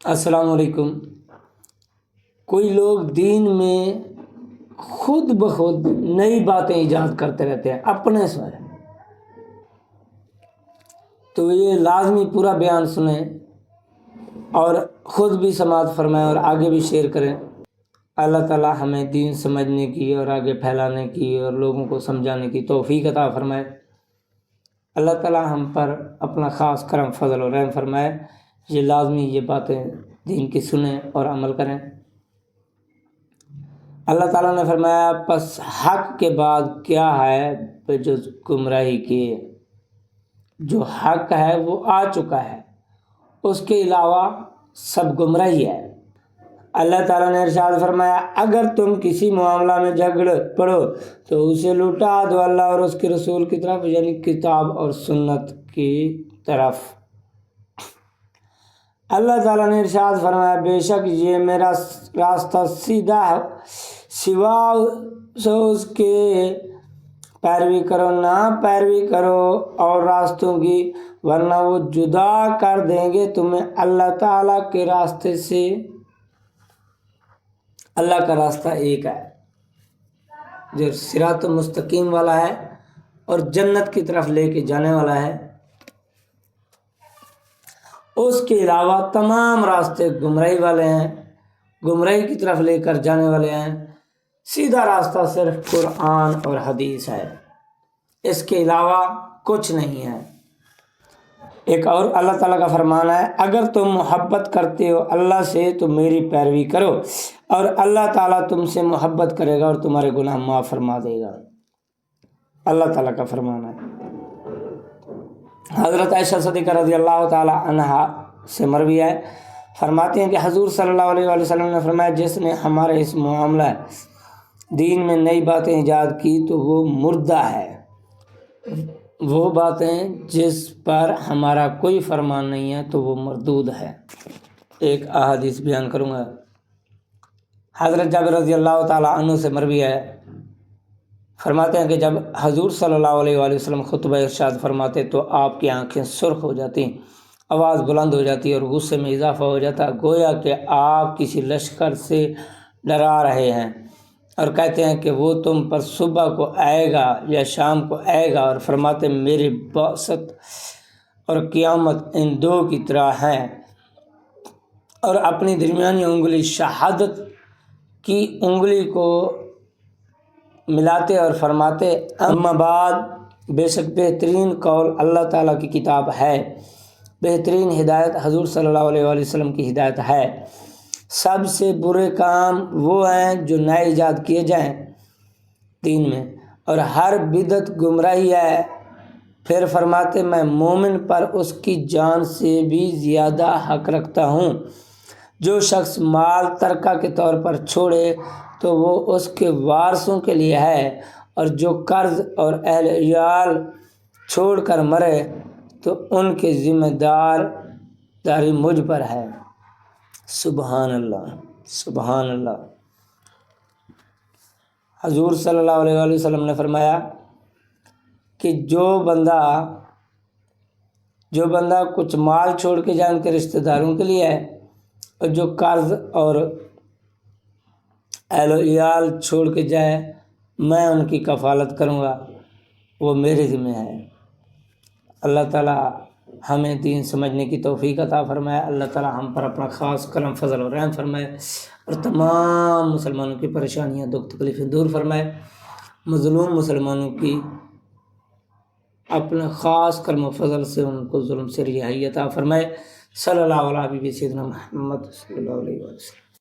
السلام علیکم۔ کوئی لوگ دین میں خود بخود نئی باتیں ایجاد کرتے رہتے ہیں اپنے سے، تو یہ لازمی پورا بیان سنیں اور خود بھی سماعت فرمائیں اور آگے بھی شیئر کریں۔ اللہ تعالی ہمیں دین سمجھنے کی اور آگے پھیلانے کی اور لوگوں کو سمجھانے کی توفیق عطا فرمائے۔ اللہ تعالی ہم پر اپنا خاص کرم فضل و رحم فرمائے۔ یہ لازمی یہ باتیں دین کی سنیں اور عمل کریں۔ اللہ تعالیٰ نے فرمایا پس حق کے بعد کیا ہے بجز گمراہی کے، جو حق ہے وہ آ چکا ہے، اس کے علاوہ سب گمراہی ہے۔ اللہ تعالیٰ نے ارشاد فرمایا اگر تم کسی معاملہ میں جھگڑ پڑو تو اسے لوٹا دو اللہ اور اس کے رسول کی طرف، یعنی کتاب اور سنت کی طرف۔ اللہ تعالیٰ نے ارشاد فرمایا بے شک یہ میرا راستہ سیدھا ہے، سوا اس کے پیروی کرو نہ پیروی کرو اور راستوں کی، ورنہ وہ جدا کر دیں گے تمہیں اللہ تعالیٰ کے راستے سے۔ اللہ کا راستہ ایک ہے جو صراط مستقیم والا ہے اور جنت کی طرف لے کے جانے والا ہے، اس کے علاوہ تمام راستے گمراہی والے ہیں، گمراہی کی طرف لے کر جانے والے ہیں۔ سیدھا راستہ صرف قرآن اور حدیث ہے، اس کے علاوہ کچھ نہیں ہے۔ ایک اور اللہ تعالیٰ کا فرمان ہے اگر تم محبت کرتے ہو اللہ سے تو میری پیروی کرو اور اللہ تعالیٰ تم سے محبت کرے گا اور تمہارے گناہ معاف فرما دے گا۔ اللہ تعالیٰ کا فرمان ہے۔ حضرت عائشہ صدیقہ رضی اللہ تعالی عنہا سے مروی ہے، فرماتے ہیں کہ حضور صلی اللہ علیہ وآلہ وسلم نے فرمایا جس نے ہمارے اس معاملہ دین میں نئی باتیں ایجاد کی تو وہ مردہ ہے، وہ باتیں جس پر ہمارا کوئی فرمان نہیں ہے تو وہ مردود ہے۔ ایک احادیث بیان کروں گا۔ حضرت جابر رضی اللہ تعالی عنہ سے مروی ہے، فرماتے ہیں کہ جب حضور صلی اللہ علیہ وآلہ وسلم خطبہ ارشاد فرماتے تو آپ کی آنکھیں سرخ ہو جاتی، آواز بلند ہو جاتی اور غصے میں اضافہ ہو جاتا، گویا کہ آپ کسی لشکر سے ڈرا رہے ہیں، اور کہتے ہیں کہ وہ تم پر صبح کو آئے گا یا شام کو آئے گا، اور فرماتے میری بعثت اور قیامت ان دو کی طرح ہیں، اور اپنی درمیانی انگلی شہادت کی انگلی کو ملاتے اور فرماتے اما بعد بے شک بہترین قول اللہ تعالیٰ کی کتاب ہے، بہترین ہدایت حضور صلی اللہ علیہ وآلہ وسلم کی ہدایت ہے، سب سے برے کام وہ ہیں جو نئے ایجاد کیے جائیں دین میں، اور ہر بدعت گمراہی ہے۔ پھر فرماتے میں مومن پر اس کی جان سے بھی زیادہ حق رکھتا ہوں، جو شخص مال ترکہ کے طور پر چھوڑے تو وہ اس کے وارثوں کے لیے ہے، اور جو قرض اور اہل عیال چھوڑ کر مرے تو ان کے ذمہ داری مجھ پر ہے۔ سبحان اللہ، سبحان اللہ۔ حضور صلی اللہ علیہ وآلہ وسلم نے فرمایا کہ جو بندہ کچھ مال چھوڑ کے جائے ان کے رشتہ داروں کے لیے ہے، اور جو قرض اور اہل و عیال چھوڑ کے جائے میں ان کی کفالت کروں گا، وہ میرے ذمہ ہے۔ اللہ تعالیٰ ہمیں دین سمجھنے کی توفیق عطا فرمائے۔ اللہ تعالیٰ ہم پر اپنا خاص کرم فضل و رحم فرمائے اور تمام مسلمانوں کی پریشانیاں دکھ تکلیفیں دور فرمائے، مظلوم مسلمانوں کی اپنے خاص کرم و فضل سے ان کو ظلم سے رہائی عطا فرمائے۔ صلی اللہ علیہ وسلم، سیدنا محمد صلی اللہ علیہ وسلم۔